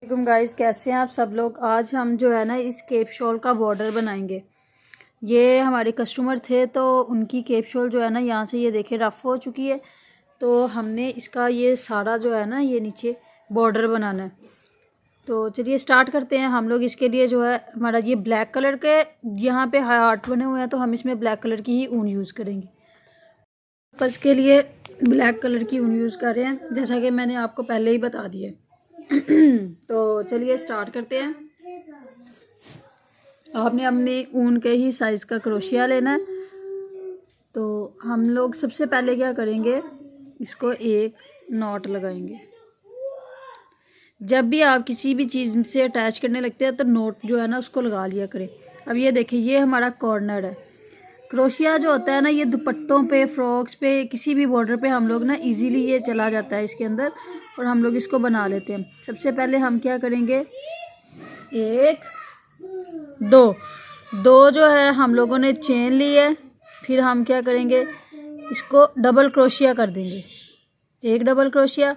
वालेकुम गाइस, कैसे हैं आप सब लोग। आज हम जो है ना इस केप शॉल का बॉर्डर बनाएंगे। ये हमारे कस्टमर थे तो उनकी केप शॉल जो है ना यहाँ से ये देखें रफ़ हो चुकी है, तो हमने इसका ये सारा जो है ना ये नीचे बॉर्डर बनाना है। तो चलिए स्टार्ट करते हैं। हम लोग इसके लिए जो है हमारा ये ब्लैक कलर के यहाँ पे हार्ट बने हुए हैं, तो हम इसमें ब्लैक कलर की ही ऊन यूज़ करेंगे। पर्पज़ के लिए ब्लैक कलर की ऊन यूज़ कर रहे हैं, जैसा कि मैंने आपको पहले ही बता दिया। तो चलिए स्टार्ट करते हैं। आपने अपने ऊन के ही साइज़ का क्रोशिया लेना है। तो हम लोग सबसे पहले क्या करेंगे, इसको एक नॉट लगाएंगे। जब भी आप किसी भी चीज़ से अटैच करने लगते हैं तो नोट जो है ना उसको लगा लिया करें। अब ये देखिए, ये हमारा कॉर्नर है। क्रोशिया जो होता है ना ये दुपट्टों पे, फ्रॉक्स पे, किसी भी बॉर्डर पे हम लोग ना इजीली ये चला जाता है इसके अंदर, और हम लोग इसको बना लेते हैं। सबसे पहले हम क्या करेंगे, एक दो जो है हम लोगों ने चेन ली है। फिर हम क्या करेंगे, इसको डबल क्रोशिया कर देंगे। एक डबल क्रोशिया,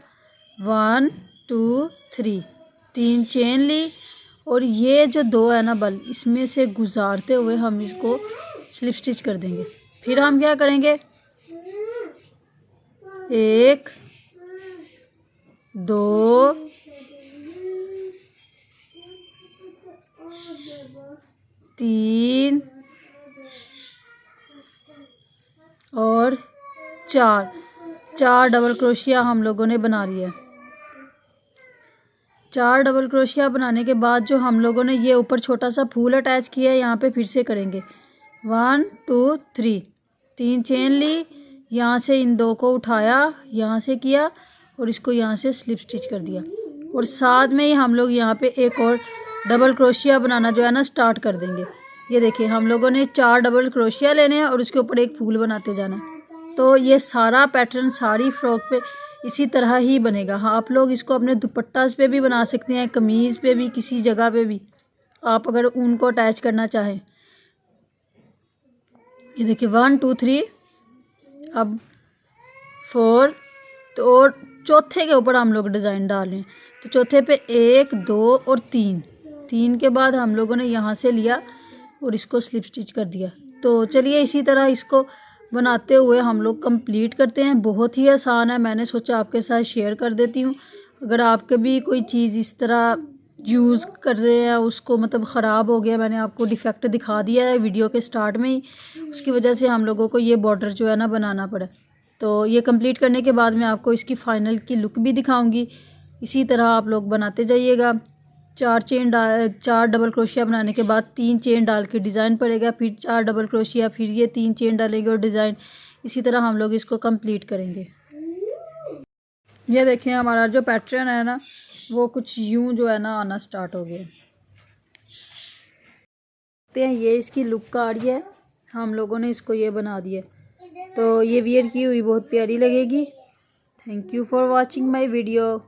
1 2 3, 3 चेन ली, और ये जो दो है ना बल, इसमें से गुजारते हुए हम इसको स्लिप स्टिच कर देंगे। फिर हम क्या करेंगे, 1 2 3 और 4 डबल क्रोशिया हम लोगों ने बना लिया। 4 डबल क्रोशिया बनाने के बाद जो हम लोगों ने ये ऊपर छोटा सा फूल अटैच किया है, यहाँ पे फिर से करेंगे 1 2 3, 3 चेन ली, यहाँ से इन दो को उठाया, यहाँ से किया और इसको यहाँ से स्लिप स्टिच कर दिया। और साथ में ही हम लोग यहाँ पे एक और डबल क्रोशिया बनाना जो है ना स्टार्ट कर देंगे। ये देखिए, हम लोगों ने 4 डबल क्रोशिया लेने हैं और उसके ऊपर एक फूल बनाते जाना। तो ये सारा पैटर्न सारी फ्रॉक पे इसी तरह ही बनेगा। हाँ, आप लोग इसको अपने दुपट्टा पे भी बना सकते हैं, कमीज़ पे भी, किसी जगह पे भी आप अगर ऊन को अटैच करना चाहें। ये देखिए 1 2 3, अब 4, तो और चौथे के ऊपर हम लोग डिज़ाइन डाल रहे हैं। तो चौथे पे 1 2 और 3 के बाद हम लोगों ने यहाँ से लिया और इसको स्लिप स्टिच कर दिया। तो चलिए इसी तरह इसको बनाते हुए हम लोग कंप्लीट करते हैं। बहुत ही आसान है, मैंने सोचा आपके साथ शेयर कर देती हूँ। अगर आपके भी कोई चीज़ इस तरह यूज़ कर रहे हैं, उसको मतलब ख़राब हो गया, मैंने आपको डिफेक्ट दिखा दिया है वीडियो के स्टार्ट में ही, उसकी वजह से हम लोगों को ये बॉर्डर जो है ना बनाना पड़ा। तो ये कंप्लीट करने के बाद मैं आपको इसकी फ़ाइनल की लुक भी दिखाऊंगी। इसी तरह आप लोग बनाते जाइएगा। 4 डबल क्रोशिया बनाने के बाद 3 चेन डाल के डिज़ाइन पड़ेगा, फिर 4 डबल क्रोशिया, फिर ये 3 चेन डालेंगे और डिज़ाइन। इसी तरह हम लोग इसको कंप्लीट करेंगे। ये देखें, हमारा जो पैटर्न है ना वो कुछ यूं जो है ना आना स्टार्ट हो गया। ये इसकी लुक आ रही है, हम लोगों ने इसको ये बना दिया। तो ये वियर की हुई बहुत प्यारी लगेगी। Thank you for watching my video.